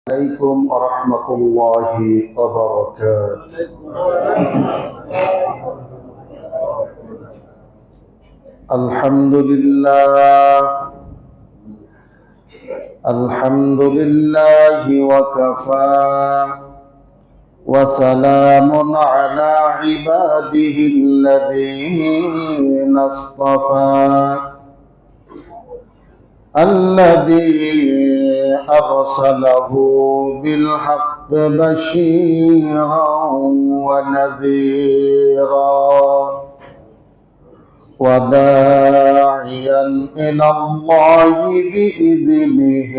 عليكم ورحمة الله وبركاته. الحمد لله وكفى وسلام على عباده الذين اصطفى الذي أرسله بالحق بشيرا ونذيرا وداعيا إلى الله بإذنه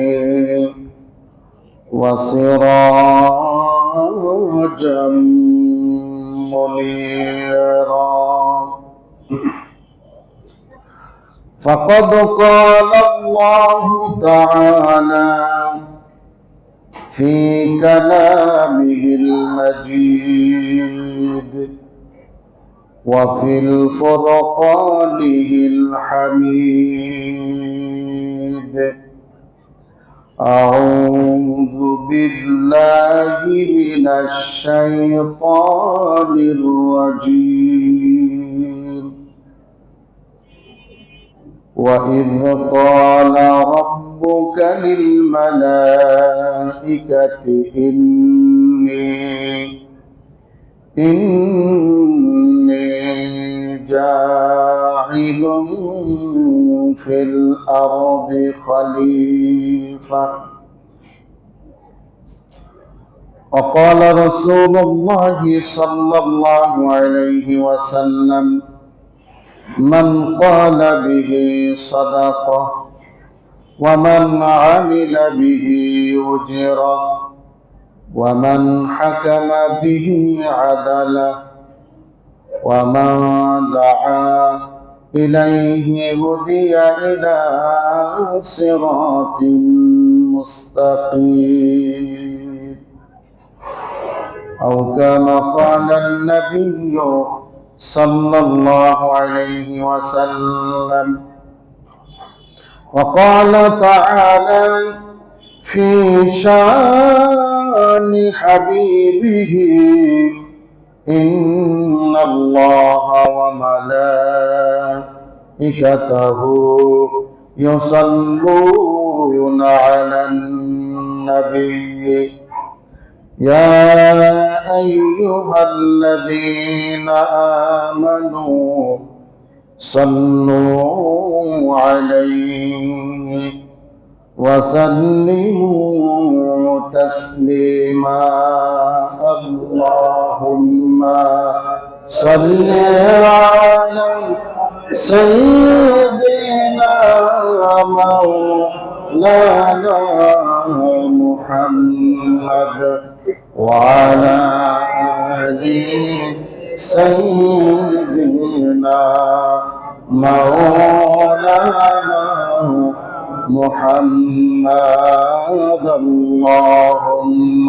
وسراجا منيرا. فقد قال الله تعالى في كلامه المجيد وفي الفرقانه الحميد: أعوذ بالله من الشيطان الرجيم. وإذ قال ربك للملائكة إني جاعل في الأرض خليفة. وقال رسول الله صلى الله عليه وسلم: من قال به صدقة ومن عمل به أجره ومن حكم به عدله ومن دعا إليه هدي إلى صراط مستقيم، أو كما قال النبي صلى الله عليه وسلم. وقال تعالى في شان حبيبه: إن الله وملائكته يصلون على النبي يا أيها الذين آمنوا صلوا عليه وسلموا تسليما. اللهم صل على سيدنا مولانا محمد وعلى آل سيدنا مولانا محمد. اللهم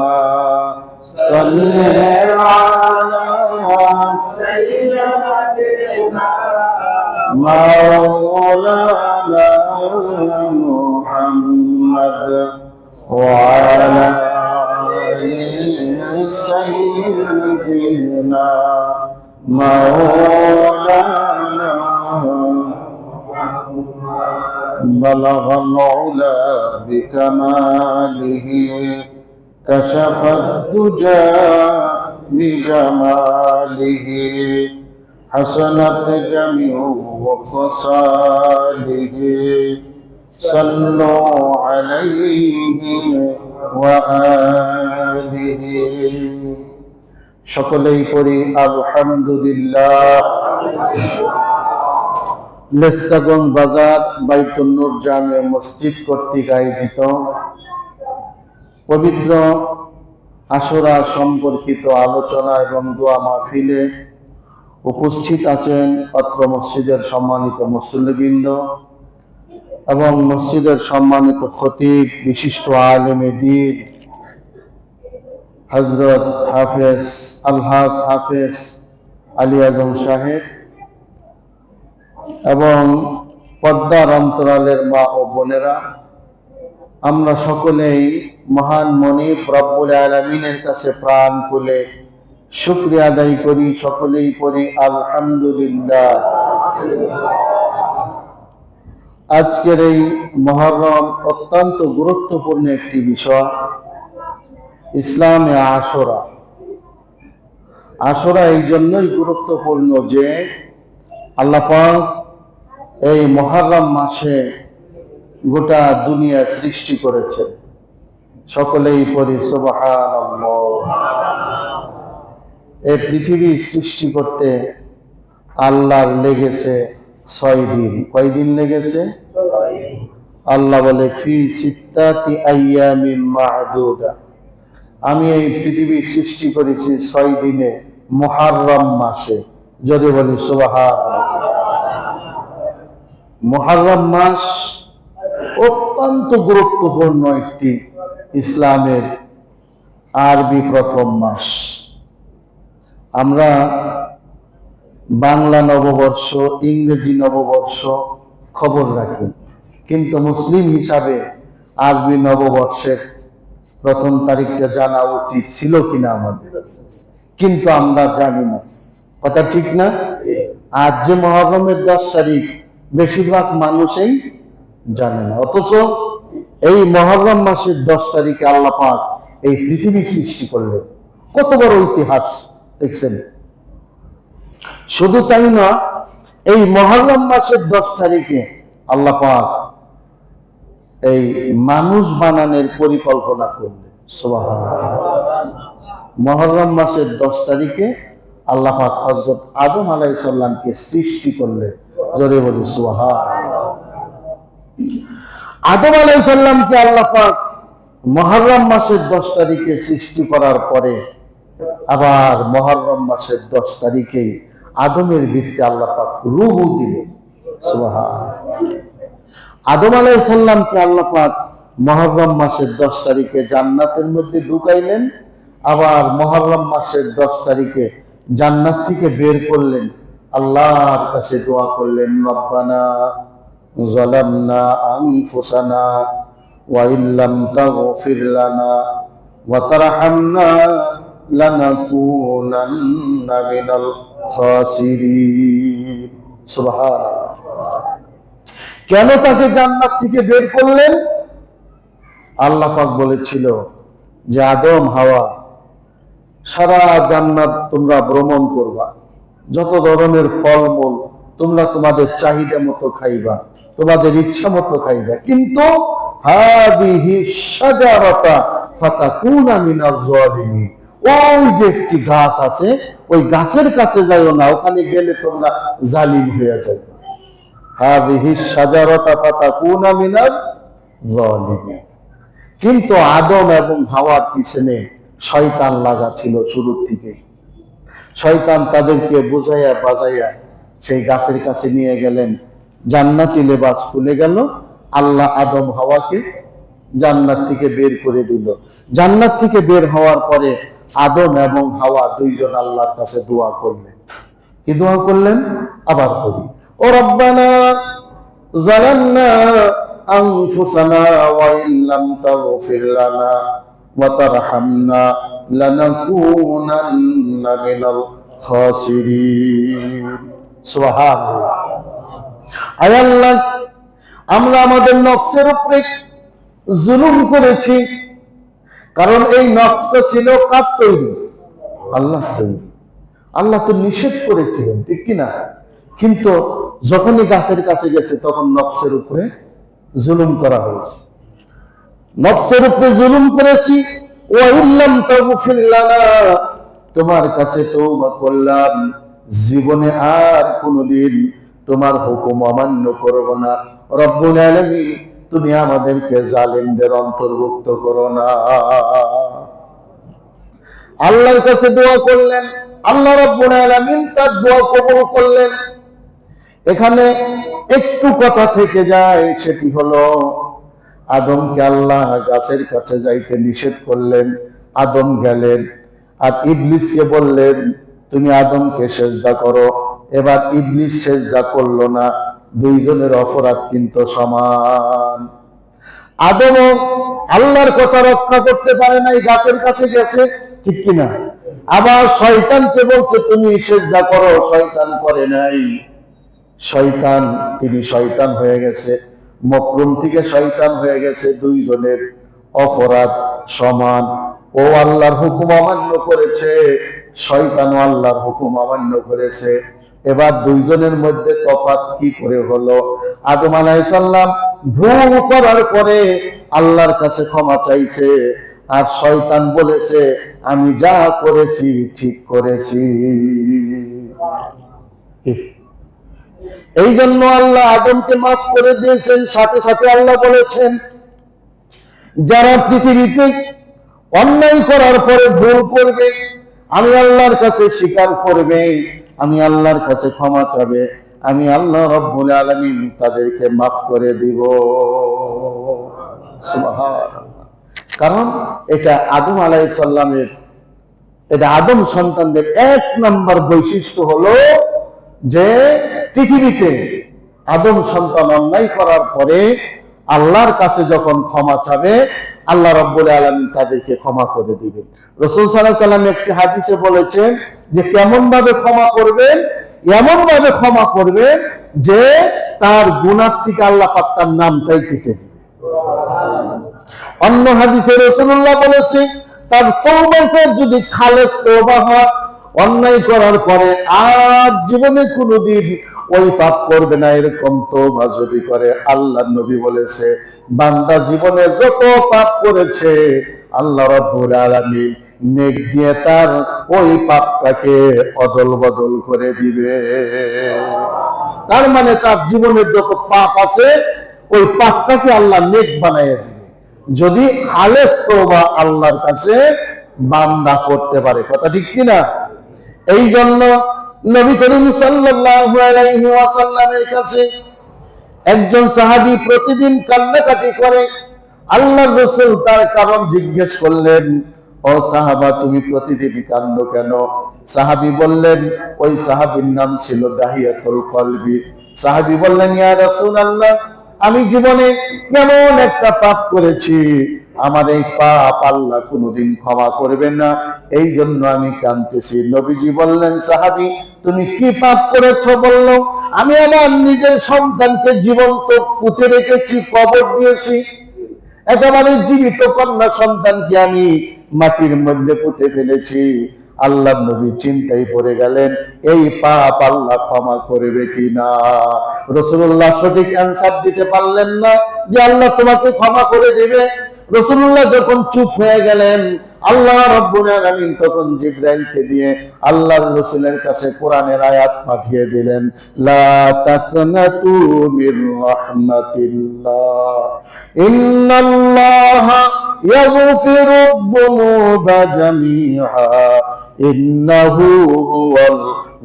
صل على سيدنا مولانا محمد وعلى سيدنا مولانا. بلغ العلا بكماله كشف الدجى بجماله حسنت جميع خصاله صلوا عليه وآله। সকলেই পড়ি আলহামদুলিল্লাহ। লেসরাগঞ্জ বাজার বাইতুন নূর জামে মসজিদ কর্তৃক আয়োজিত পবিত্র আশুরা সম্পর্কিত আলোচনা এবং দোয়া মাহফিলে উপস্থিত আছেন অত্র মসজিদের সম্মানিত মুসল্লিবৃন্দ এবং মসজিদের সম্মানিত খতিব, বিশিষ্ট আলেমে দ্বীন হযরত হাফেজ আলহাজ হাফেজ আলী আজম সাহেব এবং পর্দার অন্তরালের মা ও বোনেরা, আমরা সকলেই মহান মনিব রব্বুল আলামিনের কাছে প্রাণ খুলে শুকরিয়া আদায় করি, সকলেই করি আলহামদুলিল্লাহ। আজকের এই মুহররম অত্যন্ত গুরুত্বপূর্ণ একটি বিষয়, ইসলামে আশুরা। আশুরা এই জন্যই গুরুত্বপূর্ণ যে আল্লাহ পাক এই মুহররম মাসে গোটা দুনিয়া সৃষ্টি করেছে। সকলেই পড়ি সুবহানাল্লাহ। এই পৃথিবী সৃষ্টি করতে আল্লাহর লেগেছে 6 দিন। কয় দিন লেগেছে? আল্লাহ বলে ফি সিত্তাতি আইয়ামিন মা'দুদা, আমি এই পৃথিবী সৃষ্টি করেছি 6 দিনে, মুহররম মাসে। যদি বলি সুবহানাল্লাহ। মুহররম মাস অত্যন্ত গুরুত্বপূর্ণ একটি ইসলামের আরবি প্রথম মাস। আমরা বাংলা নববর্ষ, ইংরেজি নববর্ষ খবর রাখি, কিন্তু মুসলিম হিসাবে আরবি নববর্ষের প্রথম তারিখটা জানা উচিত ছিল কিনা আমাদের, কিন্তু আমরা জানি না। কথা ঠিক না? আজ যে মুহররমের 10 তারিখ বেশিরভাগ মানুষই জানে না, অথচ এই মুহররম মাসের 10 তারিখে আল্লাহ পাক এই পৃথিবী সৃষ্টি করলেন। কত বড় ইতিহাস দেখছেন। শুধু তাই না, এই মুহররম মাসের 10 তারিখে আল্লাহ পাক এই মানুষ বানানোর পরিকল্পনা করলেন। সুবহানাল্লাহ। মুহররম মাসের 10 তারিখে আল্লাহ পাক হযরত আদম আলাইহিস সালামকে সৃষ্টি করলেন। জোরে বলি সুবহানাল্লাহ। আদম আলাইহিস সালামকে আল্লাহ পাক মুহররম মাসের 10 তারিখে সৃষ্টি করার পরে আবার মুহররম মাসের 10 তারিখে আদমের ভিতরে আল্লাহ পাক রূহ দিলেন। সুবহানাল্লাহ। আদম আলাইহিস সালামকে আল্লাহ পাক মুহররম মাসের 10 তারিখে জান্নাতের মধ্যে ঢুকাইলেন, আবার মুহররম মাসের 10 তারিখে জান্নাত থেকে বের করলেন। আল্লাহর কাছে দোয়া করলেন, রব্বানা যালামনা আনফুসানা ওয়া ইল্লাম তাগফির লানা ওয়া তারহামনা লানাকুনান্না মিনাল খাসিরিন। সুবহানাল্লাহ। কেন তাকে জান্নাত থেকে বের করলেন? আল্লাহ পাক বলেছিল যে আদম হাওয়া সারা জান্নাত তোমরা ভ্রমণ করবা, যত ধরনের ফলমূল তোমরা তোমাদের চাহিদা মতো খাইবা, তোমাদের ইচ্ছা মতো খাইবা, কিন্তু হাদিহি শাজারাতা ফাতাকুনা মিনাজ জালিমিন, ওই যে একটি গাছ আছে, ওই গাছের কাছে যাইও না, ওখানে গেলে তোমরা জালিম হয়ে যাবে। হাদিহি শাজারাতা ফাতাকুনা মিনাজ জালিমিন। কিন্তু আদম এবং হাওয়ার পিছনে শয়তান লাগা ছিল শুরুর থেকে। শয়তান তাদেরকে বুঝাইয়া বাজাইয়া সেই গাছের কাছে নিয়ে গেলেন, জান্নাতি লেবাস খুলে গেল। আল্লাহ আদম হাওয়াকে জান্নাত থেকে বের করে দিল। জান্নাত থেকে বের হওয়ার পরে আদম এবং হাওয়া দুইজন আল্লাহর কাছে দোয়া করলেন। কি দোয়া করলেন? আবার করি, ও রব্বানা যালামনা আনফুসানা ওয়া ইল্লাম তাগফির লানা ওয়া তারহামনা লানাকুনান্না মিনাল খাসিরিন। সুবহানাল্লাহ। আয় আল্লাহ, আমরা আমাদের নফসের উপরে জুলুম করেছি, কারণ এই নফসটা ছিল কার তৈরি? আল্লাহ তৈরি। আল্লাহ তো নিষেধ করেছিলেন, ঠিক কিনা? কিন্তু যখনই গাছের কাছে গেছে তখন নফসের উপরে জুলুম করা হয়েছে। নফসের উপরে জুলুম করেছি। ওয়া ইল্লাম তাগফির লানা, তোমার কাছে তওবা করলাম, জীবনে আর কোনোদিন তোমার হুকুম অমান্য করব না। রব্বুল আলামিন, তুমি আমাদেরকে জালিমদের অন্তর্ভুক্ত করো না। আল্লাহর কাছে দোয়া করলেন, আল্লাহ রব্বুল আলামিন তার দোয়া কবুল করলেন। এখানে একটু কথা থেকে যায়, সেটি হলো আদমকে আল্লাহ গাছের কাছে যাইতে নিষেধ করলেন, আদম গেলেন। আর ইবলিসকে বললেন তুমি আদমকে সেজদা করো। এবার ইবলিস সেজদা করলো না। দুইজনের অপরাধ কিন্তু সমান। আদম আল্লাহর কথা রক্ষা করতে পারে নাই, গাছের কাছে গেছে, ঠিক কিনা? আবার শয়তানকে বলছে তুমি সিজদা করো, শয়তান করে নাই। শয়তান, তিনি শয়তান হয়ে গেছে, মকরুম থেকে শয়তান হয়ে গেছে। দুইজনের অপরাধ সমান। ও আল্লাহর হুকুম অমান্য করেছে, শয়তানও আল্লাহর হুকুম অমান্য করেছে। এবার দুইজনের মধ্যে তফাৎ কি করে হলো? আদম আলাইহিস সালাম ভুল করার পরে আল্লাহর কাছে ক্ষমা চাইছে, আর শয়তান বলেছে আমি যা করেছি ঠিক করেছি। এই জন্য আল্লাহ আদমকে মাফ করে দিয়েছেন। সাথে সাথে আল্লাহ বলেছেন যারা পৃথিবীতে অন্যায় করার পরে ভুল করবে, আমি আল্লাহর কাছে স্বীকার করবে, আমি আল্লাহর কাছে ক্ষমা চাবে, আমি আল্লাহ রাব্বুল আলামিন তাদেরকে মাফ করে দিব। সুবহানাল্লাহ। কারণ এটা আদম আলাইহিস সালামের, এটা আদম সন্তানদের এক নাম্বার বৈশিষ্ট্য হলো যে পৃথিবীতে আদম সন্তান অন্যায় করার পরে আল্লাহর কাছে যখন ক্ষমা চাবে, আল্লাহ রাব্বুল আলামিন তাদেরকে ক্ষমা করে দিবেন। রাসূল সাল্লাল্লাহু আলাইহি ওয়াসাল্লাম একটি হাদিসে বলেছেন যে কেমন ভাবে ক্ষমা করবেন? এমন ভাবে ক্ষমা করবেন যে তার গুনাহ থেকে আল্লাহ পাক তার নামটাই কেটে দিবে। অন্য হাদিসে রাসূলুল্লাহ বলেছে তার তওবাটা যদি খালেস তওবা হয়, অন্যায় করার পরে আর জীবনে কোনোদিন ওই পাপ করবে না, এরকম তওবা যদি করে, আল্লাহর নবী বলেছে বান্দা জীবনে যত পাপ করেছে আল্লাহ রাব্বুল আলামিন নেক দিয়ে তার ওই পাপটাকে অদল বদল করে দিবে। তার মানে তার জীবনের যত পাপ আছে ওই পাপটাকে আল্লাহ নেক বানাইয়া দিবে, যদি খালেস তওবা আল্লাহর কাছে বান্দা করতে পারে। কথা ঠিক কিনা? এই জন্য নবী করিম সাল্লাল্লাহু আলাইহি ওয়াসাল্লামের কাছে একজন সাহাবী প্রতিদিন কান্নাকাটি করে। আল্লাহর রাসূল তার কারণ জিজ্ঞেস করলেন, ও সাহাবা তুমি প্রতিদিন কাঁদো কেন? সাহাবী বললেন, ওই সাহাবীর নাম ছিল দাহিয়াতুল কলবি। সাহাবী বললেন, ইয়া রাসূলুল্লাহ, আমি জীবনে কেমন একটা পাপ করেছি, আমার এই পাপ আল্লাহ কোনোদিন ক্ষমা করবেন না, এই জন্য আমি কাঁদতেছি। নবীজি বললেন, সাহাবী তুমি কি পাপ করেছো বললো? আমি আমার নিজের সন্তানকে জীবন্ত পুঁতে রেখেছি, কবর দিয়েছি, একেবারে জীবিত কন্যা সন্তানকে আমি মাটির মধ্যে পুঁতে ফেলেছি। আল্লাহ নবী চিন্তায় পড়ে গেলেন এই পাপ আল্লাহ ক্ষমা করবে কিনা। রাসূলুল্লাহ সঠিক অ্যানসার দিতে পারলেন না যে আল্লাহ তোমাকে ক্ষমা করে দিবে। রাসূলুল্লাহ যখন চুপ হয়ে গেলেন, আল্লাহ রাব্বুল আলামিন তখন জিবরাইলকে দিয়ে আল্লাহর রাসূলের কাছে কোরআনের আয়াত পাঠিয়ে দিলেন, লা তাকনাতু মির রাহমাতিল্লাহ ইন্নাল্লাহা ইয়াগফিরুদ যুনুবা জামিআ ইন্নাহু হুয়াল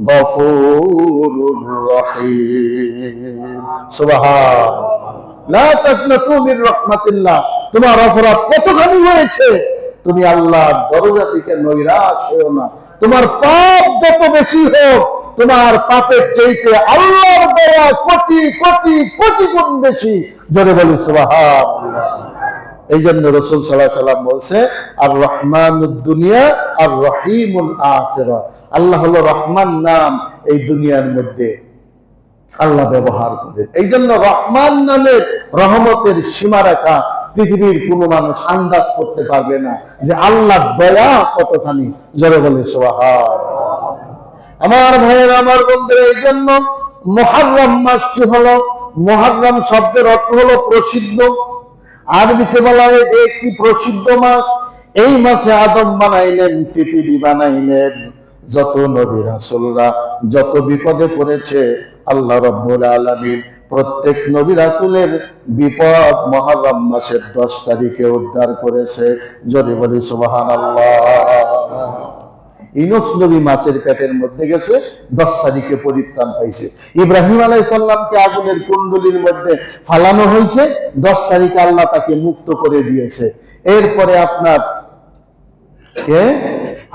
গফুরুর রহিম। সুবহানাল্লাহ। লা তাকনাতু মির রাহমাতিল্লাহ, তোমার অপরাধ কতখানি হয়েছে, তুমি আল্লাহর দরজা থেকে নৈরাশ হও না। তোমার পাপ যত বেশি হোক, তোমার পাপের চাইতে আল্লাহর দয়া কোটি কোটি কোটি গুণ বেশি। জোরে বলি সুবহানাল্লাহ। এই জন্য রাসূল সাল্লাল্লাহু আলাইহি ওয়াসাল্লাম বলছে, আর রহমানুদ দুনিয়া আর রহিমুল আখিরা। আল্লাহ হলো রহমান নাম এই দুনিয়ার মধ্যে আল্লাহ ব্যবহার করে। এই জন্য রহমান নামের রহমতের সীমারেখা পৃথিবীর কোনো মানুষ আন্দাজ করতে পারবে না যে আল্লাহর দয়া কতখানি। জোরে বলে সুবহানাল্লাহ। আমার ভাইয়েরা, আমার বন্ধুরা, এই জন্য মুহররম মাসটি হলো, মুহররম শব্দের অর্থ হলো প্রসিদ্ধ। আরবিতে বলা হয় একটি প্রসিদ্ধ মাস। এই মাসে আদম বানাইলেন, পৃথিবী বানাইলেন, যত নবী রাসূলরা যত বিপদে পড়েছে আল্লাহ রাব্বুল আলামিন প্রত্যেক নবী রাসূলের বিপদ মুহররম মাসের 10 তারিখে উদ্ধার করেছে। যদি বলি সুবহানাল্লাহ। ইউনূস নবী মাছের পেটের মধ্যে গেছে, 10 তারিখে পরিত্রাণ পাইছে। ইব্রাহিম আলাইহিস সালামকে আগুনের কুণ্ডলীর মধ্যে ফালানো হয়েছে, 10 তারিখে আল্লাহ তাকে মুক্ত করে দিয়েছে। এরপরে আপনার কে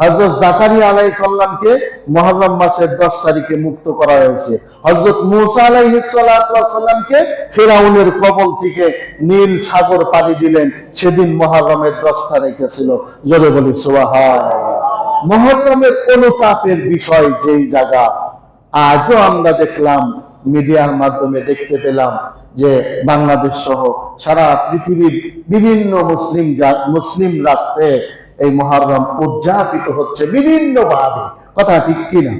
হযরত জাকারিয়া আলাইহিস সালামকে মুহররম মাসের 10 তারিখে মুক্ত করা হয়েছে। হযরত মূসা আলাইহিস সালামকে ফিরাউনের কবল থেকে নীল সাগর পাড়ি দিলেন, সেদিন মুহররমের 10 তারিখে ছিল। জোরে বলি সুবহানাল্লাহ। মুহররমের অনুতাপের বিষয় যেই জায়গা, আজও আমরা দেখলাম, মিডিয়ার মাধ্যমে দেখতে পেলাম যে বাংলাদেশ সহ সারা পৃথিবীর বিভিন্ন মুসলিম রাষ্ট্রে এই মুহররম উদযাপিত হচ্ছে বিভিন্ন ভাবে। কথা ঠিক কিনা?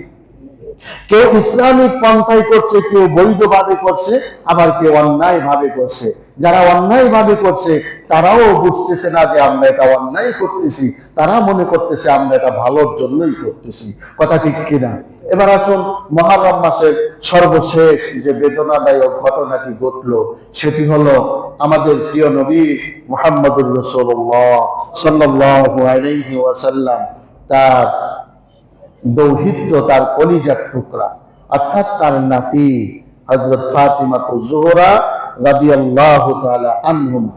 কেউ ইসলামিক পন্থায় করছে, কেউ বৈধভাবে করছে, আবার কেউ অন্যায় ভাবে করছে। যারা অন্যায় ভাবে করছে তারাও বুঝতেছে না যে আমরা এটা অন্যায় করতেছি, তারা মনে করতেছে আমরা এটা ভালোর জন্যই করতেছি। কথা ঠিক কিনা? এবার আসুন, মুহররম মাসের সর্বশেষ যে বেদনাদায়ক ঘটনাটি ঘটলো সেটি হলো আমাদের প্রিয় নবী মুহাম্মদুর রাসূলুল্লাহ সাল্লাল্লাহু আলাইহি ওয়াসাল্লাম তার দৌহিত্র, তার কলিজার টুকরা, অর্থাৎ তার নাতি হযরত ফাতিমা জোহরা রাদিয়াল্লাহু তাআলা আনহুমা,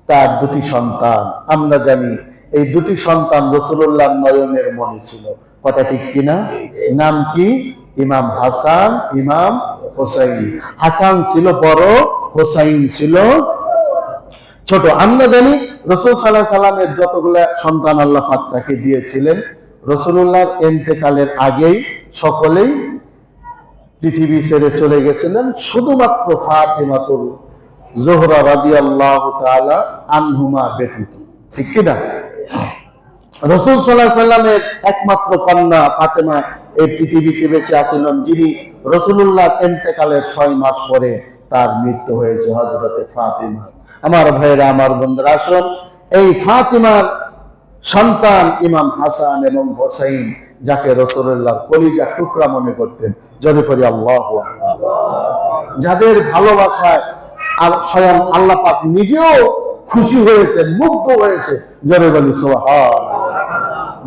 তার দুটি সন্তান। আমরা জানি এই দুটি সন্তান রাসূলুল্লাহর নয়নের মণি ছিল। কথা ঠিক কিনা? নাম কি? ইমাম হাসান, ইমাম হোসাইন। হাসান ছিল বড়, হোসাইন ছিল ছোট। আমরা জানি রাসূল সাল্লাল্লাহু আলাইহি সাল্লামের যতগুলা সন্তান আল্লাহ পাক তাকে দিয়েছিলেন, রাসূলুল্লাহর ইন্তেকালের আগেই সকলেই পৃথিবী ছেড়ে চলে গেছিলেন, শুধুমাত্র ফাতিমাতুল জোহরা রাদিয়াল্লাহু তাআলা আনহুমা ব্যতীত। ঠিক কি না? রাসূল সাল্লাল্লাহু আলাইহি সাল্লামের একমাত্র কন্যা ফাতেমা এই পৃথিবীতে বেঁচে আছিলেন, যিনি রাসূলুল্লাহর ইন্তেকালের 6 মাস পরে তার মৃত্যু হয়েছে, হযরতে ফাতিমা। আমার ভাইরা, আমার বন্ধুরা, আসুন এই ফাতিমার সন্তান ইমাম হাসান এবং হোসাইন, যাকে রাসূলুল্লাহর কলিজার টুকরা মনে করতেন, জোরে করি আল্লাহু আকবার, যাদের ভালোবাসায় আর স্বয়ং আল্লাহ পাক নিজেও খুশি হয়েছে, মুগ্ধ হয়েছে, জোরে বলি সুবহানাল্লাহ।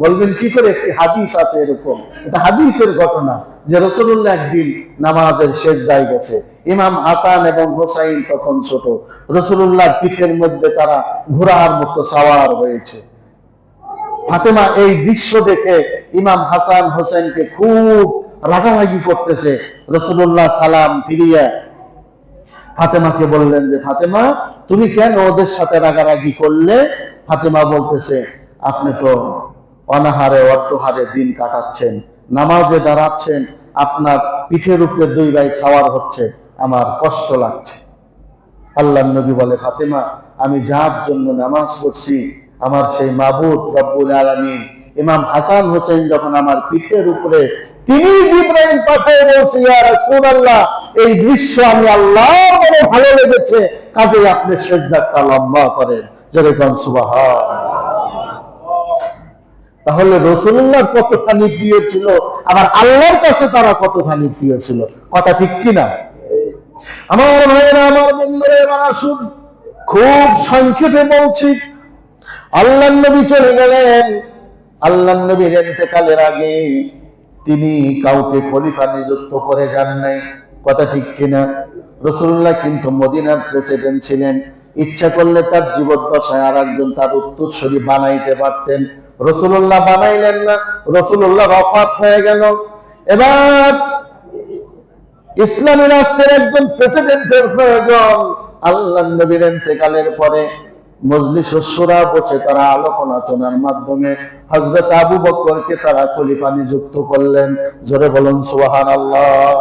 বলবেন কি করে? একটি হাদিস আছে এরকম, এটা হাদিসের ঘটনা, যে রাসূলুল্লাহ একদিন নামাজের সিজদায় গেছে, ইমাম হাসান এবং হোসাইন তখন ছোট, রাসূলুল্লাহর পিঠের মধ্যে তারা ঘোড়ার মতো সাওয়ার হয়েছে। ফাতেমা এই দৃশ্য দেখে ইমাম হাসান হোসেনকে খুব রাগারাগি করতেছে। রাসূলুল্লাহ সালাম ফিরিয়ে ফাতেমাকে বললেন যে, ফাতেমা, তুমি কেন ওদের সাথে রাগারাগি করলে? ফাতেমা বলতেছে, আপনি তো অনাহারে অর্ধহারে দিন কাটাচ্ছেন, নামাজে দাঁড়াচ্ছেন, আপনার পিঠের উপরে 2 ভাই সাওয়ার হচ্ছে, আমার কষ্ট লাগছে। আল্লাহর নবী বলে, ফাতেমা, আমি যার জন্য নামাজ পড়ছি, আমার সেই মাবুদ রব্বুল আলামিন, ইমাম হাসান হোসেন যখন আমার পিঠের উপরে, তিনি জিবরাইল পাঠিয়ে বলছে, ইয়া রাসূলুল্লাহ, এই দৃশ্য আমি আল্লাহর বড় ভালো লেগেছে, কাজেই আপনি সিজদাটা লম্বা করেন, জোরে বলেন সুবহানাল্লাহ। তাহলে রাসূলুল্লাহ কতখানি প্রিয় ছিল, আবার আল্লাহর কাছে তারা কতখানি প্রিয় ছিল। কথা ঠিক কিনা? আমার ভাইয়েরা, আমার বন্ধুরা, এবার আসুন খুব সংক্ষেপে বলছি। আল্লাহর নবী চলে গেলেন। আল্লাহর নবীর ইন্তেকালের আগে তিনি কাউকে খলিফা নিযুক্ত করে যান নাই। কথা ঠিক কিনা? রাসূলুল্লাহ কিন্তু মদিনার প্রেসিডেন্ট ছিলেন, ইচ্ছা করলে তার জীবদ্দশায় আর একজন তার উত্তরসূরি বানাইতে পারতেন। রাসূলুল্লাহ বানাইলেন না, রাসূলুল্লাহ ওফাত হয়ে গেল। এবার ইসলামী রাষ্ট্রের একজন প্রেসিডেন্টের প্রয়োজন। আল্লাহর নবীর ইন্তেকালের পরে মজলিসুস শুরা বসে তারা আলোক আলোচনার মাধ্যমে হযরত আবু বকরকে তারা খলিফা নিযুক্ত করলেন। জোরে বলুন সুবহানাল্লাহ।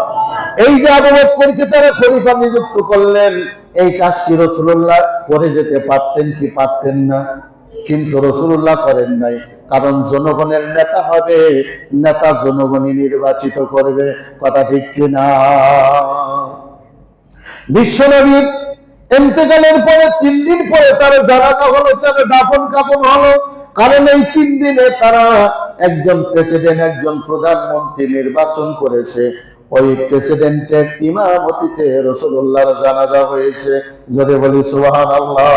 এই যে আবু বকরকে তারা খলিফা নিযুক্ত করলেন, এই কাজটি রাসূলুল্লাহ করে যেতে পারতেন কি পারতেন না? কিন্তু রাসূলুল্লাহ করেন নাই, কারণ জনগণের নেতা হবে, নেতা জনগণই নির্বাচিত করবে। কথা ঠিক কিনা? বিশ্বনবীর ইন্তেকালের পরে 3 দিন পরে তারা জানাজা হলো, তারা দাফন কাফন হলো। কারণ এই 3 দিনে তারা একজন প্রেসিডেন্ট, একজন প্রধানমন্ত্রী নির্বাচন করেছে। ওই প্রেসিডেন্টের ইমামতিতে রাসূলুল্লাহর জানাজা হয়েছে। জোরে বলি সুবহানাল্লাহ।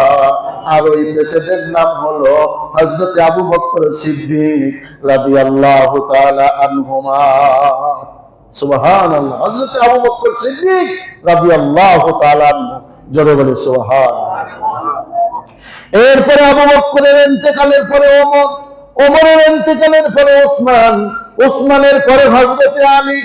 আর ওই প্রেসিডেন্ট নাম হলো হযরত আবু বকর সিদ্দিক রাদিয়াল্লাহু তাআলা আনহুমা। সুবহানাল্লাহ। হযরত আবু বকর সিদ্দিক রাদিয়াল্লাহু তাআলা আনহু। জোরে বলি সুবহানাল্লাহ। এরপরে আবু বকরের ইন্তেকালের পরে ওমর, ওমরের ইন্তেকালের পরে ওসমান, ওসমানের পরে হযরত আলী,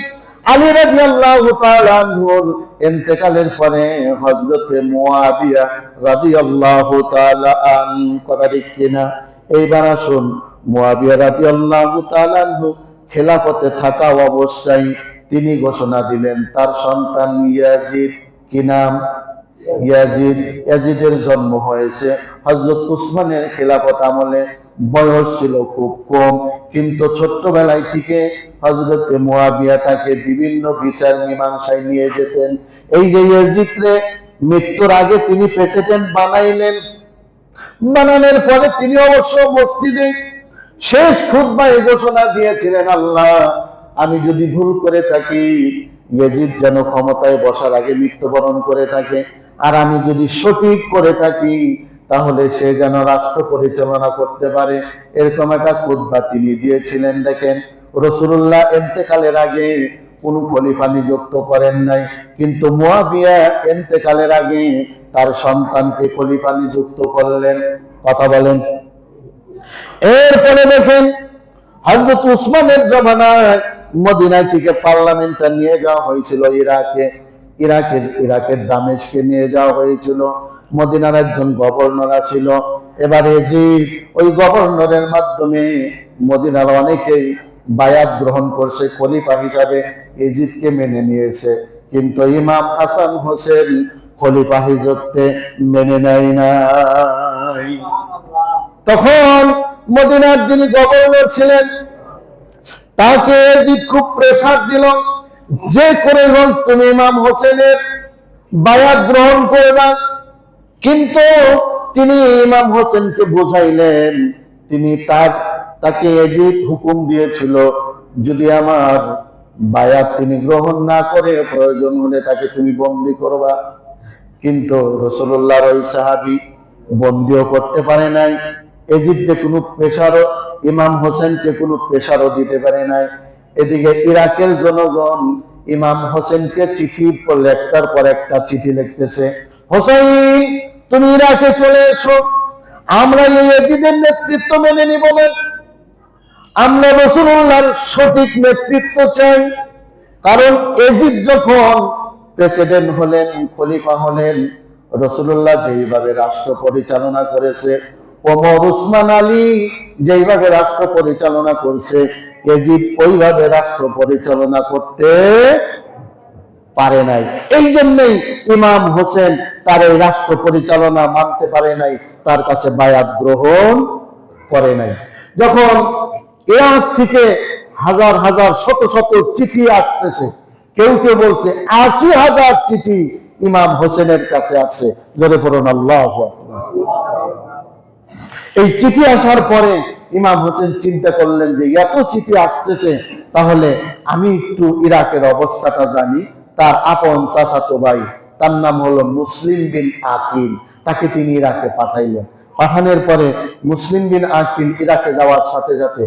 আলী রাদিয়াল্লাহু তাআলা আনহুর ইন্তেকালের পরে হযরত মুয়াবিয়া রাদিয়াল্লাহু তাআলা আন। কথা ঠিক কিনা? এইবার আসুন, মুয়াবিয়া রাদিয়াল্লাহু তাআলা আনহু খেলাফতে থাকা অবস্থায় তিনি ঘোষণা দিলেন তার সন্তান ইয়াজিদ, কি নাম? ইয়াজিদ। ইয়াজিদের জন্ম হয়েছে হযরত উসমানের খেলাফত আমলে। বয়স ছিল খুব কম, কিন্তু ছোট্টবেলায় থেকে হযরত মুয়াবিয়া তাকে বিভিন্ন বিচার মীমাংসায় নিয়ে যেতেন। এই যে ইয়াজিদরে মৃত্যুর আগে তিনি প্রেসিডেন্ট বানাইলেন। বানানোর পরে তিনি অবশ্য মসজিদে শেষ খুতবায় ঘোষণা দিয়েছিলেন, আল্লাহ, আমি যদি ভুল করে থাকি, ইয়াজিদ যেন ক্ষমতায় বসার আগে মৃত্যুবরণ করে থাকে, আর আমি যদি সঠিক করে থাকি তাহলে সে যেন রাষ্ট্র পরিচালনা করতে পারে। এরকম একটা খুতবা তিনি দিয়েছিলেন। দেখেন, রাসূলুল্লাহ ইন্তেকালের আগে কোন খলিফা নিযুক্ত করেন নাই, কিন্তু মুয়াবিয়া ইন্তেকালের আগে তার সন্তানকে খলিফা নিযুক্ত করলেন। কথা বলেন। এরপরে দেখেন, হযরত উসমানের জমানায় মদিনা থেকে পার্লামেন্টটা নিয়ে যাওয়া হয়েছিল ইরাকে। ইরাকের দামেস্কে নিয়ে যাওয়া হয়েছিল। মদিনার একজন গভর্নর ছিল। এবারে যে ওই গভর্নরের মাধ্যমে মদিনার অনেকেই বায়াত গ্রহণ করছে, খলিফা হিসাবে ইজিদকে মেনে নিয়েছে, কিন্তু ইমাম হাসান হোসেন খলিফা হিসেবে মেনে নেয় নাই। তখন মদিনার যিনি গভর্নর ছিলেন তাকে ইজিদ খুব প্রেসার দিল, যে করে হোক তুমি ইমাম হোসেনের বায়াত গ্রহণ করে না। কিন্তু তিনি ইমাম হোসেনকে বুঝাইলেন, তাকে ইজিদ হুকুম দিয়েছিল, যদি আমার বায়াত তিনি গ্রহণ না করে প্রয়োজন হলে তাকে তুমি বন্দী করবা। কিন্তু রাসূলুল্লাহর ওই সাহাবী বন্দীও করতে পারে নাই, ইজিদকে কোনো প্রেসারও, ইমাম হোসেনকে কোনো প্রেসারও দিতে পারে নাই। এদিকে ইরাকের জনগণ ইমাম হোসেনকে চিঠি পড়লে একটার পর একটা চিঠি লিখতেছে, হোসেন তুমি ইরাকে চলে এসো, আমরা এই ইজিদের নেতৃত্ব মেনে নিব না, আমরা রাসূলুল্লাহর সঠিক নেতৃত্ব চাই। কারণ ইজিদ যখন প্রেসিডেন্ট হলেন, খলিফা হলেন, রাসূলুল্লাহ যেইভাবে রাষ্ট্র পরিচালনা করেছে, ওমর, উসমান, আলী যেইভাবে রাষ্ট্র পরিচালনা করছে, ইজিদ ওইভাবে রাষ্ট্র পরিচালনা করতে পারে নাই। এই জন্যই ইমাম হোসেন তার এই রাষ্ট্র পরিচালনা মানতে পারে নাই, তার কাছে বায়াত গ্রহণ করে নাই। যখন ইরাক থেকে হাজার হাজার শত শত চিঠি আসতেছে, কেউ কেউ বলছে ৮০,০০০ চিঠি ইমাম হোসেনের কাছে আছে। জোরে পড়ুন আল্লাহু আকবার। এই চিঠি আসার পরে ইমাম হোসেন চিন্তা করলেন যে এত চিঠি আসতেছে, তাহলে আমি একটু ইরাকের অবস্থাটা জানি। তার আপন চাচাতো ভাই, তার নাম হলো মুসলিম বিন আকিল, তাকে তিনি ইরাকে পাঠাইলেন। পাঠানোর পরে মুসলিম বিন আকিল ইরাকে যাওয়ার সাথে সাথে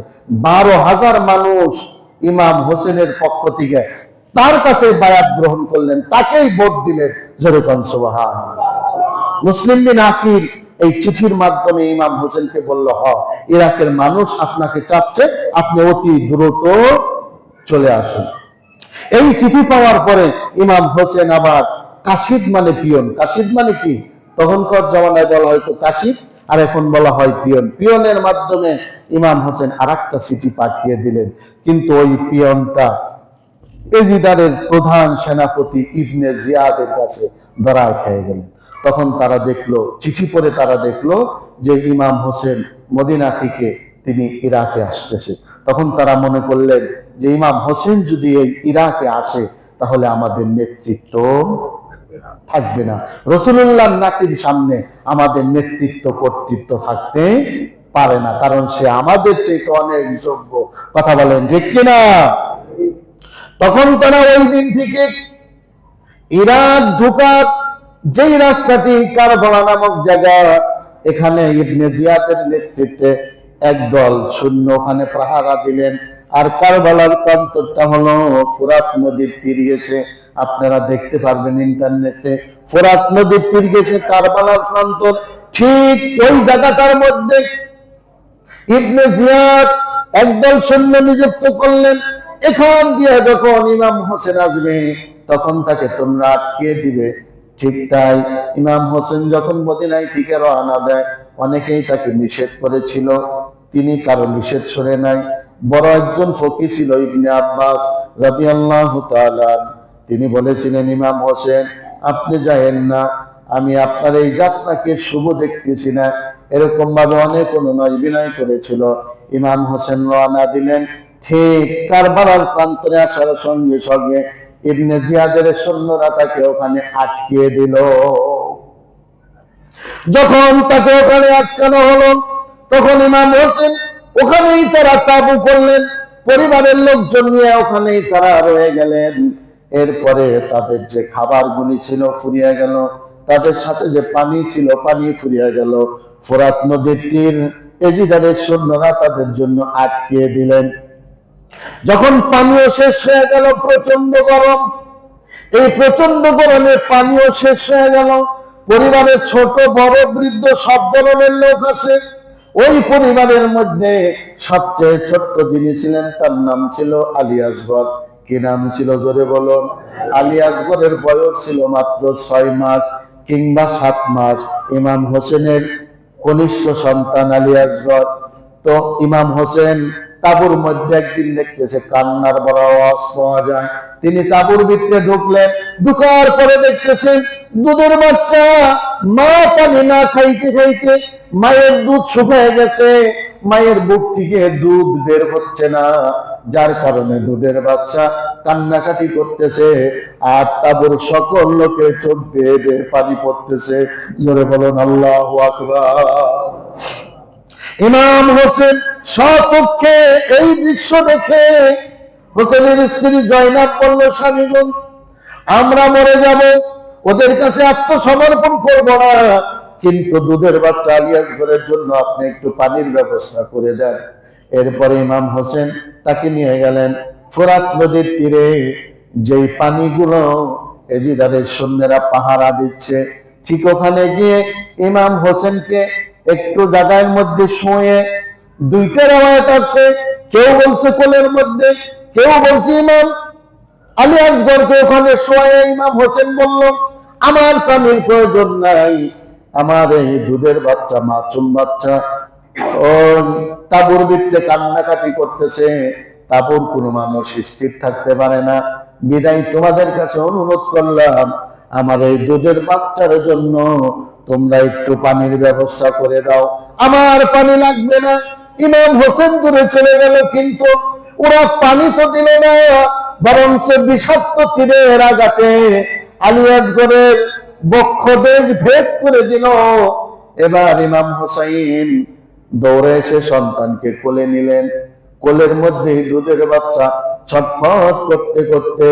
১২,০০০ মানুষ ইমাম হোসেনের পক্ষ থেকে তার কাছে বায়াত গ্রহণ করলেন, তাকেই ভোট দিলেন। জোরে কোন সুবহানাল্লাহ। মুসলিম বিন আকিল এই চিঠির মাধ্যমে ইমাম হোসেনকে বলল, ইরাকের মানুষ আপনাকে চাচ্ছে, আপনি অতি দ্রুত চলে আসুন। এই চিঠি পাওয়ার পরে ইমাম হোসেন আবার কাশিদ মানে পিয়ন, কাশিদ মানে কি, তখনকার জমানায় বলা হয়তো কাশিদ, আর এখন বলা হয় পিয়ন। পিয়নের মাধ্যমে ইমাম হোসেন আরেকটা চিঠি পাঠিয়ে দিলেন, কিন্তু ওই পিয়নটা এজিদারের প্রধান সেনাপতি ইবনে জিয়াদের কাছে ধরা খেয়ে গেলেন। তখন তারা দেখলো, চিঠি পড়ে তারা দেখলো যে ইমাম হোসেন মদিনা থেকে তিনি ইরাকে আসতেছে। তখন তারা মনে করলেন যে ইমাম হোসেন যদি এই ইরাকে আসে তাহলে আমাদের নেতৃত্ব থাকবে না, রাসূলুল্লাহর নাতির সামনে আমাদের নেতৃত্ব কর্তৃত্ব থাকতে পারে না, কারণ সে আমাদের চেয়ে অনেক যোগ্য। কথা বলেন ঠিক কিনা? তখন তারা ওই দিন থেকে ইরাক ঢোকার যেই রাস্তাটি কারবালা নামক জায়গা, এখানে ইবনে জিয়াদের নেতৃত্বে একদল সৈন্য ওখানে পাহারা দিলেন। আর কারবালার প্রান্তরটা হলো ফোরাত নদীর তীর গেছে, আপনারা দেখতে পারবেন ইন্টারনেটে, ফোরাত নদীর তীর গেছে কারবালার প্রান্তর। ঠিক ওই জায়গাটার মধ্যে ইবনে জিয়াদ একদল সৈন্য নিযুক্ত করলেন, এখান দিয়ে যখন ইমাম হোসেন আসবে তখন তাকে তোমরা আটকিয়ে দিবে। ঠিক তাই, ইমাম হোসেন যখন মদিনায় থেকে রওনা দেয়, অনেকেই তাকে নিষেধ করেছিল, তিনি কারো নিষেধ শুনে নাই। বড় একজন ফকিহ ছিল ইবনে আব্বাস রাদিয়াল্লাহু তাআলা, তিনি বলেছিলেন, ইমাম হোসেন আপনি যায়েন না, আমি আপনার এই যাত্রাকে শুভ দেখতেছি না। এরকম ভাবে অনেক অনুনয় বিনয় করেছিল। ইমাম হোসেন রওনা দিলেন। ঠিক কারবালার প্রান্তরে আসার সঙ্গে সঙ্গে ইবনে জিয়াদের সৈন্যরা তাকে ওখানে আটকিয়ে দিল। যখন তাকে ওখানে আটকানো হলো তখন ইমাম হোসেন ওখানেই তারা তাবু করলেন, পরিবারের লোকজন নিয়ে ওখানেই তারা রয়ে গেলেন। এরপরে তাদের যে খাবারগুলি ছিল ফুরিয়ে গেল, তাদের সাথে যে পানি ছিল পানি ফুরিয়ে গেল। ফোরাত নদীর তীর এজিদাদের সৈন্যরা তাদের জন্য আটকিয়ে দিলেন। যখন পানিও শেষ হয়ে গেল, প্রচন্ড গরম, এই প্রচন্ড গরমে পানিও শেষ হয়ে গেল। পরিবারের ছোট বড় বৃদ্ধ সব ধরনের লোক আছে। ওই পরিবারের মধ্যে সবচেয়ে ছোট্ট যিনি ছিলেন তার নাম ছিল আলী আসগর। কি নাম ছিল জোরে বলুন? আলী আসগরের বয়স ছিল মাত্র 6 মাস কিংবা 7 মাস। ইমাম হোসেনের কনিষ্ঠ সন্তান আলী আসগর। তো ইমাম হোসেন তাঁবুর মধ্যে একদিন দেখতেছে কান্নার বড় আওয়াজ পাওয়া যায়। তিনি তাঁবুর ভিতরে ঢুকলেন, ঢুকার পরে দেখতেছেন দুধের বাচ্চা মা পানি না খাইতে খাইতে মায়ের দুধ শুকিয়ে গেছে, মায়ের বুক থেকে দুধ বের হচ্ছে না, যার কারণে দুধের বাচ্চা কান্নাকাটি করতেছে আর তাঁবুর সকল লোকের চোখ বেয়ে বেয়ে পানি পড়তেছে। জোরে বলুন আল্লাহু আকবার। ইমাম হোসেন স্বচক্ষে এই দৃশ্য দেখে হোসেনের স্ত্রী জয়নাব বলল, স্বামীগণ আমরা মরে যাব, ওদের কাছে আত্মসমর্পণ করব না, কিন্তু দুধের বাচ্চা আলী আসগরের জন্য আপনি একটু পানির ব্যবস্থা করে দেন। এরপরে ইমাম হোসেন তাকে নিয়ে গেলেন ফোরাত নদীর তীরে, যেই পানিগুলো এজিদাদের সৈন্যরা পাহারা দিচ্ছে, ঠিক ওখানে গিয়ে ইমাম হোসেনকে একটু জায়গার মধ্যে শুয়ে, দুইটা রাওয়ায়াত আছে, কেউ বলছে কোলের মধ্যে, কেউ বলছে ইমাম আলী আসগরকে ওখানে শোয়ে ইমাম হোসেন বলল, আমার পানির প্রয়োজন নাই, আমার এই দুধের বাচ্চা মাসুম বাচ্চা ও তাঁবুর ভিতরে কান্নাকাটি করতেছে, তাঁবুর কোনো মানুষ স্থির থাকতে পারে না, বিদায় তোমাদের কাছে অনুরোধ করলাম আমার এই দুধের বাচ্চার জন্য তোমরা একটু পানির ব্যবস্থা করে দাও, আমার পানি লাগবে না। ইমাম হোসেন দূরে চলে গেল, কিন্তু ওরা পানি তো দিল না, বরং সে বিষাক্ত তীরের আঘাতে আলী আসগরের বক্ষদেশ ভেদ করে দিল। এবার ইমাম হোসাইন দৌড়ে এসে সন্তানকে কোলে নিলেন, কোলের মধ্যে দুধের বাচ্চা ছটফট করতে করতে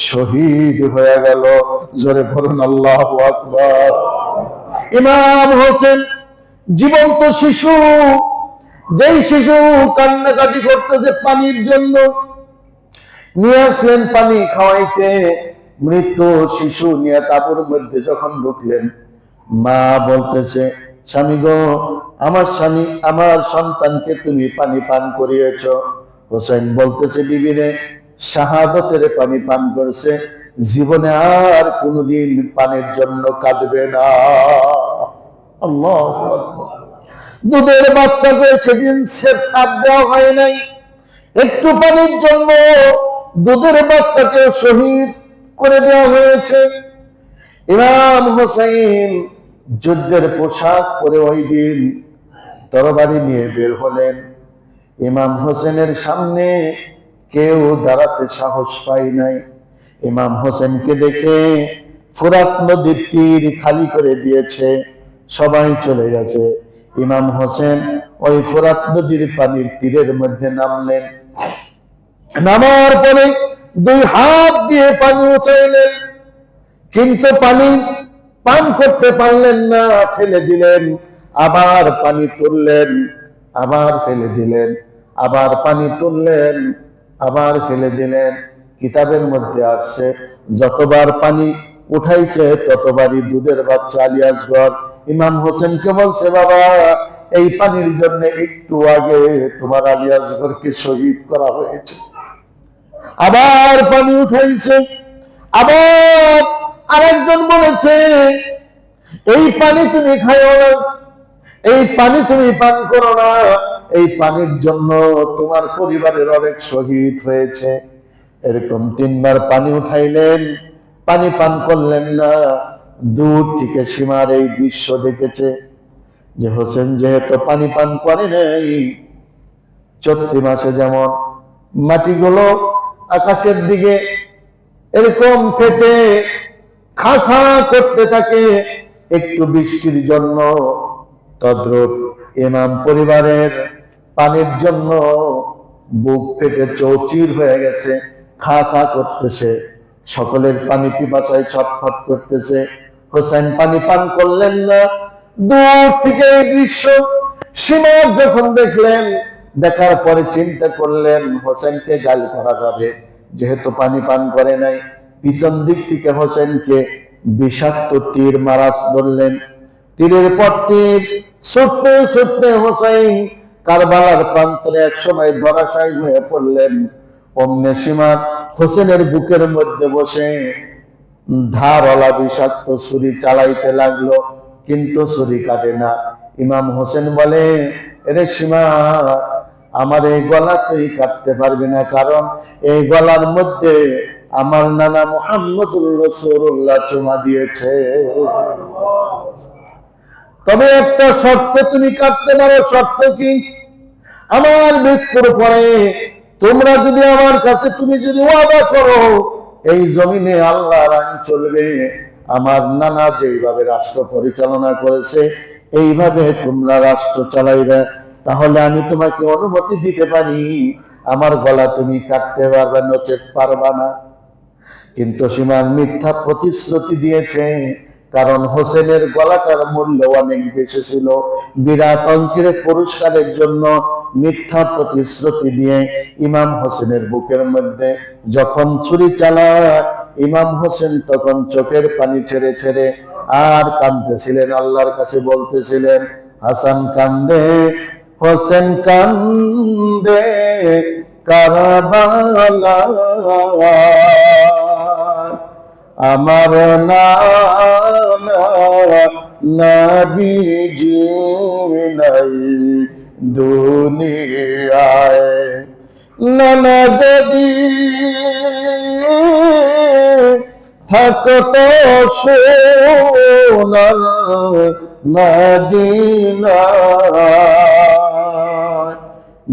শহীদ হয়ে গেল। জোরে বলুন আল্লাহু আকবার। ইমাম হোসেন জীবন্ত শিশু, যেই শিশু কান্নাকাটি করতেছে পানির জন্য, নিয়ে আসলেন পানি খাওয়াইতে। মৃত শিশু নিয়ে তাঁবুর মধ্যে যখন ঢুকলেন, মা বলতেছে, স্বামী গো, আমার স্বামী আমার সন্তানকে তুমি পানি পান করিয়েছ। হোসেন বলতেছে, বিবিরে শাহাদতের পানি পান করছে, জীবনে আর কোনোদিন পানির জন্য কাঁদবে না। আল্লাহু আকবার। দুধের বাচ্চাকে সেদিন ছাড় দেওয়া হয় নাই, একটু পানির জন্য দুধের বাচ্চাকে শহীদ করে দেওয়া হয়েছে। ইমাম হোসেন যুদ্ধের পোশাক পরে ওই দিন তরবারি নিয়ে বের হলেন। ইমাম হোসেনের সামনে কেউ দাঁড়াতে সাহস পায় নাই। ইমাম হোসেনকে দেখে ফোরাত নদীর তীর খালি করে দিয়েছে, সবাই চলে গেছে। ইমাম হোসেন ওই ফোরাত নদীর পানির তীরের মধ্যে নামলেন। নামার পরে 2 হাত দিয়ে পানি উঠাইলেন, কিন্তু পানি পান করতে পারলেন না, ফেলে দিলেন। আবার পানি তুললেন, আবার ফেলে দিলেন, আবার পানি তুললেন, আবার ফেলে দিলেন। কিতাবের মধ্যে আসছে যতবার পানি উঠাইছে ততবারই দুধের বাচ্চা আলী আসগর ইমাম হোসেনকে বলছে, বাবা এই পানির জন্য একটু আগে তোমার আলী আসগরকে শহীদ করা হয়েছে। আবার পানি উঠাইছে, আবার আরেকজন বলেছে এই পানি তুমি খাইও না, এই পানি তুমি পান করো না, এই পানির জন্য তোমার পরিবারের অনেক শহীদ হয়েছে। এরকম তিনবার পানি উঠাইলেন, পানি পান করলেন না। দূর থেকে সীমার এই দৃশ্য দেখেছে যে হোসেন যেহেতু পানি পান করে নাই, চৈত্র মাসে যেমন মাটিগুলো আকাশের দিকে এরকম ফেটে খা খা করতে থাকে একটু বৃষ্টির জন্য, তদ্রূপ ইমাম পরিবারের পানির জন্য বুক ফেটে চৌচির হয়ে গেছে, খা খা করতেছে, সকলের পানি পিপাসায় ছটফট করতেছে। হোসেন পানি পান করলেন না। দূর থেকে এই দৃশ্য সীমা যখন দেখলেন, দেখার পরে চিন্তা করলেন হোসেনকে গালি করা যাবে, যেহেতু পানি পান করে নাই। পিছন দিক থেকে হোসেনকে বিষাক্ত তীর মারা ধরলেন। তীরের পর তীর ছুটতে ছুটতে হোসেন কারবালার প্রান্তরে এক সময় ধরাশায়ী হয়ে পড়লেন। অমনে সীমার হোসেনের বুকের মধ্যে বসে ধারওয়ালা বিষাক্ত ছুরি চালাইতে লাগলো, কিন্তু ছুরি কাটে না। ইমাম হোসেন বলে, এরে সীমা, আমার এই গলা তুই কাটতে পারবি না, কারণ এই গলার মধ্যে আমার নানা মুহাম্মদুর রাসূলুল্লাহ চুমা দিয়েছে। তবে একটা শর্ত তুমি কাটতে পারো। শর্ত কি? আমার মৃত্যুর পরে তোমরা যদি আমার কাছে তুমি যদি ওয়াদা করো এই জমিনে আল্লাহর আইন চলবে, আমার নানা যেইভাবে রাষ্ট্র পরিচালনা করেছে এইভাবে তোমরা রাষ্ট্র চালাইবে, তাহলে আমি তোমাকে অনুমতি দিতে পারি আমার গলা তুমি কাটতে পারবে, নচেত পারবা না। কিন্তু সীমান মিথ্যা প্রতিশ্রুতি দিয়েছে, কারণ হোসেনের গলাটার মূল্য অনেক বেশি ছিল। বিরাট অঙ্কের পুরস্কারের জন্য মিথ্যা প্রতিশ্রুতি দিয়ে ইমাম হোসেনের বুকের মধ্যে যখন ছুরি চালায়, ইমাম হোসেন তখন চোখের পানি ছেড়ে ছেড়ে আর কাঁদতেছিলেন, আল্লাহর কাছে বলতেছিলেন, হাসান কান্দে, হোসেন কান্দে কারবালা, আমার নবীজি নাই দুনিয়ায়। নানা যদি থাকতো সোনার মদিনা,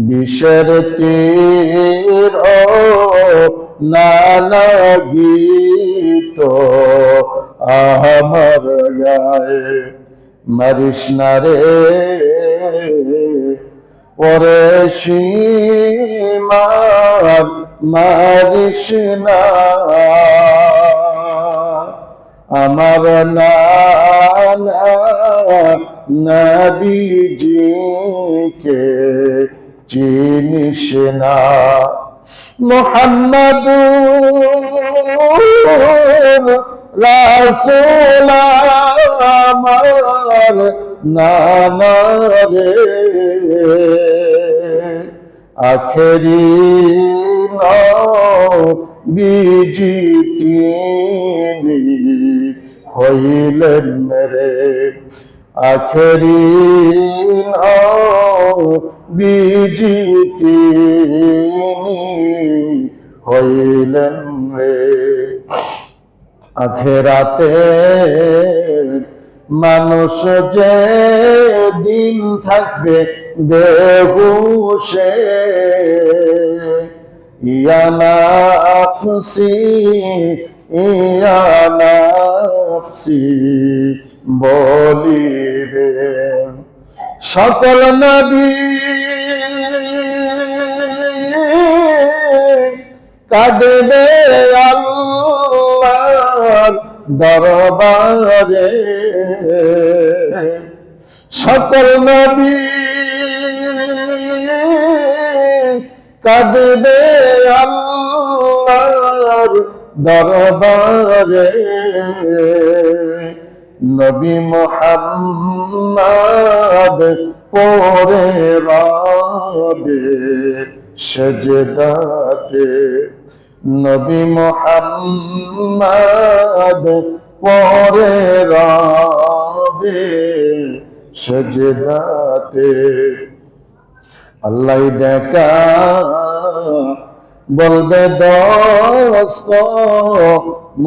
বিষের তীর না লাগিত আমার গায়ে, মারিস না রে ওরে সীমার, মারিস না, আমার নানা নবীজিকে চিনিস না। মুহাম্মাদুর রাসূল আমার নানা রে, আখেরি নবীজি তিনি হইলেন রে, আখেরি নবীজি তিনি হইলেন রে। আখেরাতে মানুষ যে দিন থাকবে বেহুশে, ইয়া নাফসি ইয়া নাফসি বলিবে। সকল নবী কাঁদবে আল্লাহর দরবারে, সকল নবী কাঁদবে আল্লাহর দরবারে, নবী মুহাম্মদ পরে রবে সেজদাতে, নবী মুহাম্মদ পরে রবে সেজদাতে। আল্লাহ দেখা বলবে দোস্ত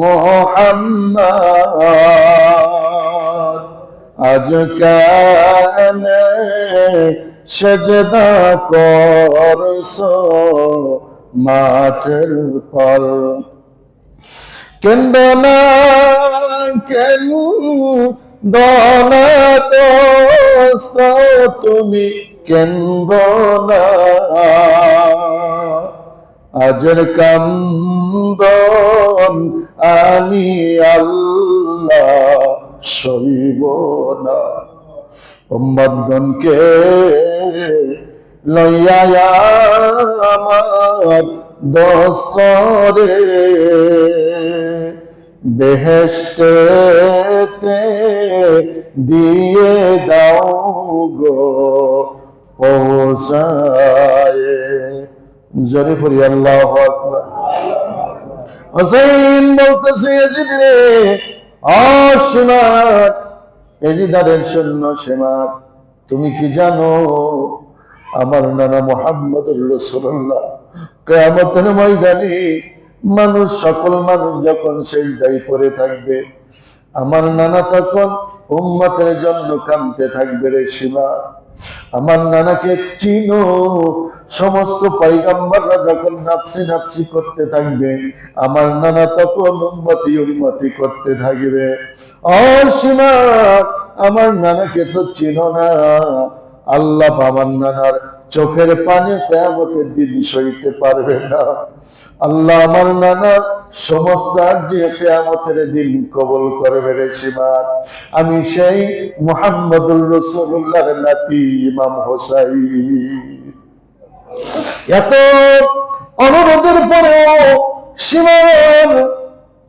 মুহাম্মদ আজ কেন সেজদা করছো মাঠের পর। কেন্দ্র না দোস্ত তুমি কেন্দ্র না, আজের কান্দন আমি আল্লাহ সইব না। উম্মতগণকে লইয়া আমার দোস্তরে বেহেশতেতে দিয়ে দাও গো পৌঁছায়। জোরে পড়ি আল্লাহু আকবার। হোসেন বলতেছে ইয়াজিদ রে, অসীমাত এজিদারের সৈন্য সেমাত, তুমি কি জানো আমার নানা মুহাম্মদুর রাসূলুল্লাহ কিয়ামতের ময়দানে মানুষ, সকল মানুষ যখন সিজদায় পড়ে থাকবে, আমার নানা তখন উম্মতের জন্য কাঁদতে থাকবে রে সীমা। আমার নানাকে চিনো, সমস্ত পয়গম্বররা যখন নাফসি নাফসি করতে থাকবে, আমার নানা তখন উম্মতি উম্মতি করতে থাকবে। অসীমা আমার নানাকে তো চিনো না, আল্লাহ আমার নানার চোখের পানি কিয়ামতের দিন সইতে পারবে না। আল্লাহ আমার নানার সমস্ত যে কিয়ামতের দিন কবুল করবে রে সীমা। আমি সেই মুহাম্মদুর রাসূলুল্লাহর নাতি ইমাম হোসাইন। এত অনুরোধের পরেও সীমান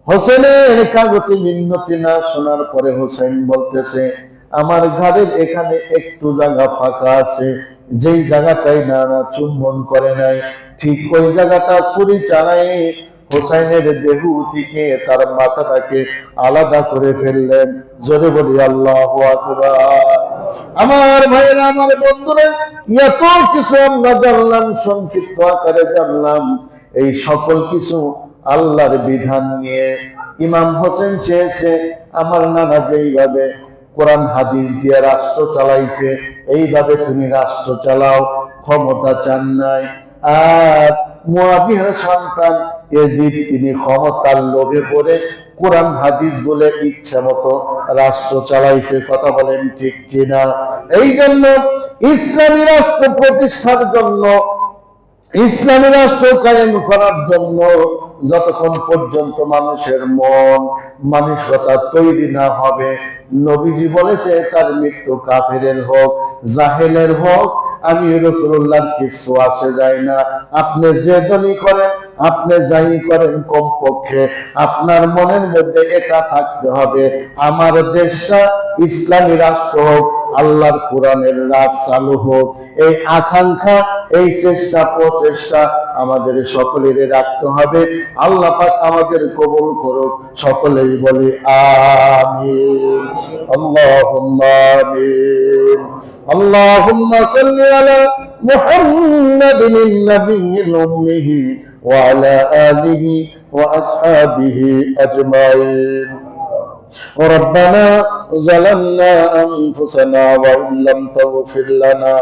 হোসেনের কাগজে মিন্নতি না শোনার পরে হোসেন বলতেছে, আমার ঘরের এখানে একটু জায়গা ফাঁকা আছে, যেই জায়গাটাই নানা চুম্বন করে নাই, ঠিক ওই জায়গাটা ছুরি চালায় হোসাইনের দেহু থেকে তার মাথাটাকে আলাদা করে ফেললেন। জোরে বলি আল্লাহু আকবার। আমার ভাইরা, আমার বন্ধুরা, এত কিছু আমরা জানলাম, সংক্ষিপ্ত আকারে জানলাম। এই সকল কিছু আল্লাহর বিধান নিয়ে ইমাম হোসেন চেয়েছে আমার নানা যেইভাবে কোরআন হাদিস দিয়ে রাষ্ট্র চালাইছে, এইভাবে তুমি রাষ্ট্র চালাও, ক্ষমতা চান নাই। আর মুয়াবিয়ার সন্তান ইয়াজিদ, তিনি ক্ষমতার লোভে পড়ে কোরআন হাদিস বলে ইচ্ছা মতো রাষ্ট্র চালাইছে। কথা বলেন ঠিক কিনা? এই জন্য ইসলামী রাষ্ট্র প্রতিষ্ঠার জন্য, ইসলামী রাষ্ট্র কায়েম করার জন্য যতক্ষণ পর্যন্ত মানুষের মন মানসিকতা তৈরি না হবে, নবীজি বলেছে তার মৃত্যু কাফেরের হোক জাহেলের হোক আমি রাসূলুল্লাহর কিছু আসে যায় না। আপনি যে দলই করেন, আপনি যাই করেন, কমপক্ষে আপনার মনের মধ্যে এটা থাকতে হবে, আমার দেশটা ইসলামী রাষ্ট্র হোক, আল্লাহর কোরআনের রাজ চালু হোক। এই আকাঙ্ক্ষা, এই চেষ্টা প্রচেষ্টা আমাদের সকলের রাখতে হবে। আল্লাহ পাক আমাদের কবুল করুক। সকলেই বলি আমিন, আল্লাহুম্মা আমিন। আল্লাহুম্মা সাল্লি আলা মুহাম্মাদিন নাবিয়্যিল উম্মি ওয়া আলা আলিহি ওয়া আসহাবিহি আজমাইন। ربنا ظلمنا أنفسنا وإن لم تغفر لنا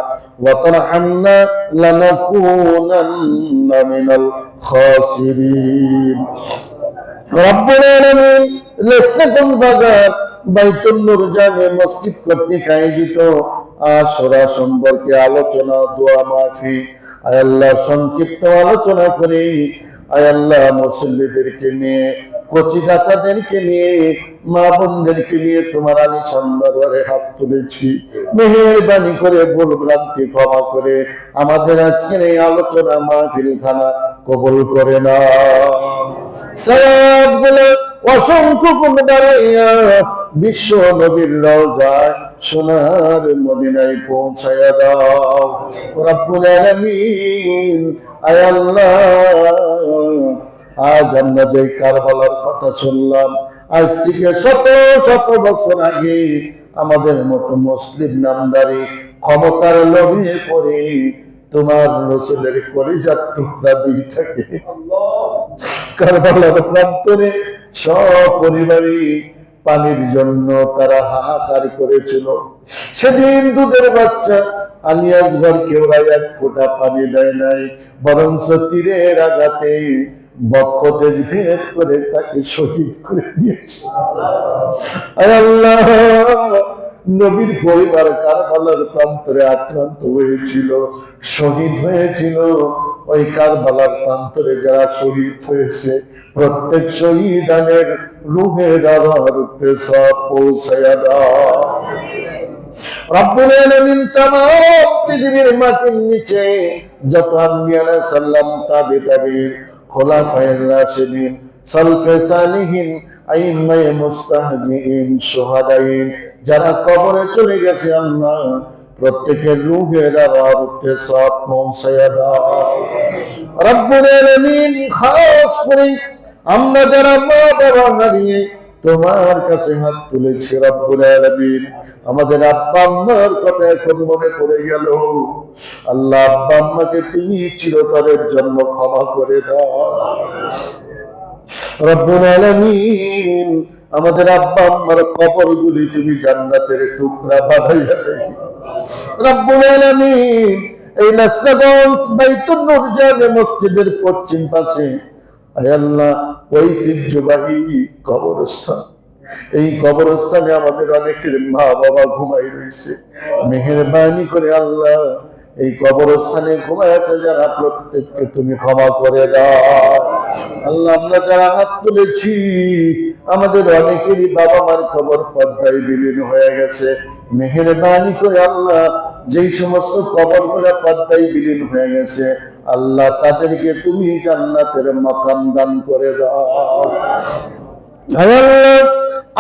وترحمنا لنكونن من الخاسرين رب العالمين। লেসেকন বাজার বাইতুল নূর জামে মসজিদ কর্তৃক আয়োজিত আশুরা সম্পর্কে আলোচনা, দোয়া মাহফিল, আয় আল্লাহ সংক্ষিপ্ত আলোচনা করি। আয় আল্লাহ মুসল্লিদেরকে নিয়ে, কচি কাচাদেরকে নিয়ে, মা বোনদেরকে নিয়ে তোমার আলিশান দরবারে হাত তুলেছি। মেহেরবানি করে ভুল ভ্রান্তি ক্ষমা করে আমাদের আজকের এই আলোচনা মাহফিল খানা কবুল করে নাও। সওয়াবগুলো অসংখ্য গুণ বাড়াইয়া বিশ্ব নবীর রওজায় সোনার মদিনায় পৌঁছায়া দাও রব্বুল আলামিন। আয় আল্লাহ, আজ আমরা যে কারবালার কথা শুনলাম, আজ থেকে শত শত বছর আগে আমাদের মতো মুসলিম নামদারি ক্ষমতার লোভে পড়ে তোমার রাসূলের কলিজার টুকরা দুই থাকে কারবালার প্রান্তরে সপরিবারে পানির জন্য তারা হাহাকার করেছিল। সেদিন দুধের বাচ্চা আলিয়াস ঘর কেউ এক ফোঁটা পানি দেয় নাই, বরং তীরের আঘাতে বক্ষদেশ ভেদ করে তাকে শহীদ করে দিয়েছে। আল্লাহ, নবীর পরিবার কারবালার প্রান্তরে আক্রান্ত হয়েছিল, শহীদ হয়েছিল। ওই কারবালার প্রান্তরে যারা শহীদ হয়েছে প্রত্যেক শহীদানের রূহের আবার সব পৌঁছায়া দাও রব্বুল আলামিন। তামাম পৃথিবীর মাটির নিচে যত আম্বিয়া আলাইহিস সালাম, তাবিঈন, খোলাফায়ে রাশিদিন, সালফে সালিহিন, আইম্মায়ে মুস্তাহজিইন, শুহাদাইন যারা কবরে চলে গেছে আল্লাহ, প্রত্যেকের রূহের আরোগ্যে সব পৌঁছায়া দাও রব্বুল আলামিন। খাস করে আমরা যারা মা বাবা হারিয়ে তোমার কাছে হাত তুলেছি রব্বুল আলামিন, আমাদের আব্বা আম্মার কথা এখন মনে পড়ে গেল। আল্লাহ, আব্বা আম্মাকে তুমি চিরতরের জন্য ক্ষমা করে দাও রব্বুল আলামিন। আমাদের আব্বা আম্মার কবরগুলি তুমি জান্নাতের টুকরা বানাইয়া দাও রব্বুল আলামিন। এই নাসরাগঞ্জ বাইতুন নূর জামে মসজিদের পশ্চিম পাশে আয় আল্লাহ ঐতিহ্যবাহী কবরস্থান, এই কবরস্থানে আমাদের অনেকের মা বাবা ঘুমাই রয়েছে। মেহেরবানি করে আল্লাহ, এই কবরস্থানে ঘুমাই আছে যারা প্রত্যেককে তুমি ক্ষমা করে দাও আল্লাহ। আমরা যারা হাত তুলেছি আমাদের অনেকেরই বাবা মার খবর পর্দায় বিলীন হয়ে গেছে। মেহেরবানি করে আল্লাহ, যেই সমস্ত কবর গুলা পর্দায় বিলীন হয়ে গেছে আল্লাহ, তাদেরকে তুমি জান্নাতের মাকাম দান করে দাও আল্লাহ।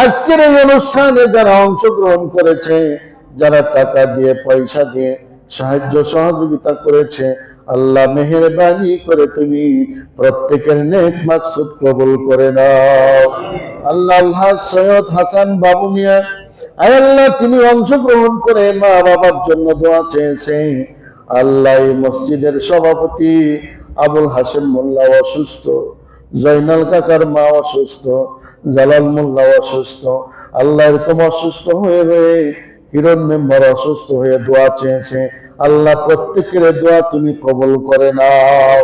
আজকের এই অনুষ্ঠানে যারা অংশগ্রহণ করেছে, যারা টাকা দিয়ে পয়সা দিয়ে সাহায্য সহযোগিতা করেছে আল্লাহ, মেহেরবানি করে তুমি প্রত্যেকের নেক মাকসুদ কবুল করে নাও আল্লাহ। আল্লাহ সৈয়দ হাসান বাবু মিয়া আয় আল্লাহ, তিনি অংশগ্রহণ করে মা বাবার জন্য দোয়া চেয়েছে আল্লাহ। এই মসজিদের সভাপতি আবুল হাসেম মোল্লা অসুস্থ, জয়নাল কাকার মা অসুস্থ, জালাল মোল্লা অসুস্থ আল্লাহ, এরকম অসুস্থ হয়ে হিরণ মেম্বার অসুস্থ হয়ে দোয়া চেয়েছে আল্লাহ, প্রত্যেকের দোয়া তুমি কবুল করে নাও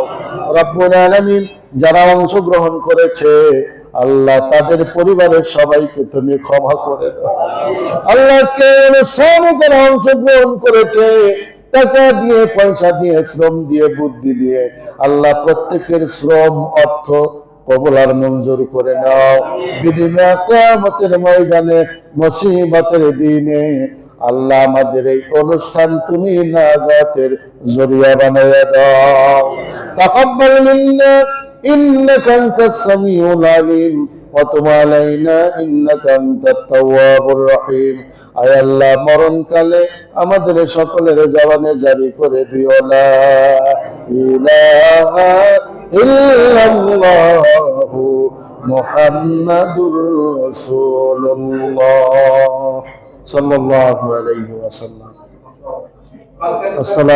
রব্বুল আলামিন। যারা অংশগ্রহণ করেছে আল্লাহ, তাদের পরিবারের সবাইকে তুমি ক্ষমা করে দাও আল্লাহ। আজকে অনুষ্ঠানে যারা অংশগ্রহণ করেছে টাকা দিয়ে পয়সা দিয়ে শ্রম দিয়ে বুদ্ধি দিয়ে আল্লাহ, প্রত্যেকের শ্রম অর্থ কবুল আর মঞ্জুর করে নাও। বিনিময়ে কিয়ামতের ময়দানে মুসিবতের দিনে আল্লাহ, আমাদের এই অনুষ্ঠান তুমি নাজাতের জরিয়া বানায়া দাও। তাকাব্বাল মিন্না ইন্নাকা আনতাস সামিউল আলিম ওয়া তুব আলাইনা ইন্নাকা আনতাত তাওয়াবুর রহিম। আয় আল্লাহ, মরণকালে আমাদের সকলের জবানে জারি করে দিও লা ইলাহা ইল্লাল্লাহু মুহাম্মাদুর রাসূলুল্লাহ সাল্লাল্লাহু আলাইহি ওয়াসাল্লাম। আসসালামু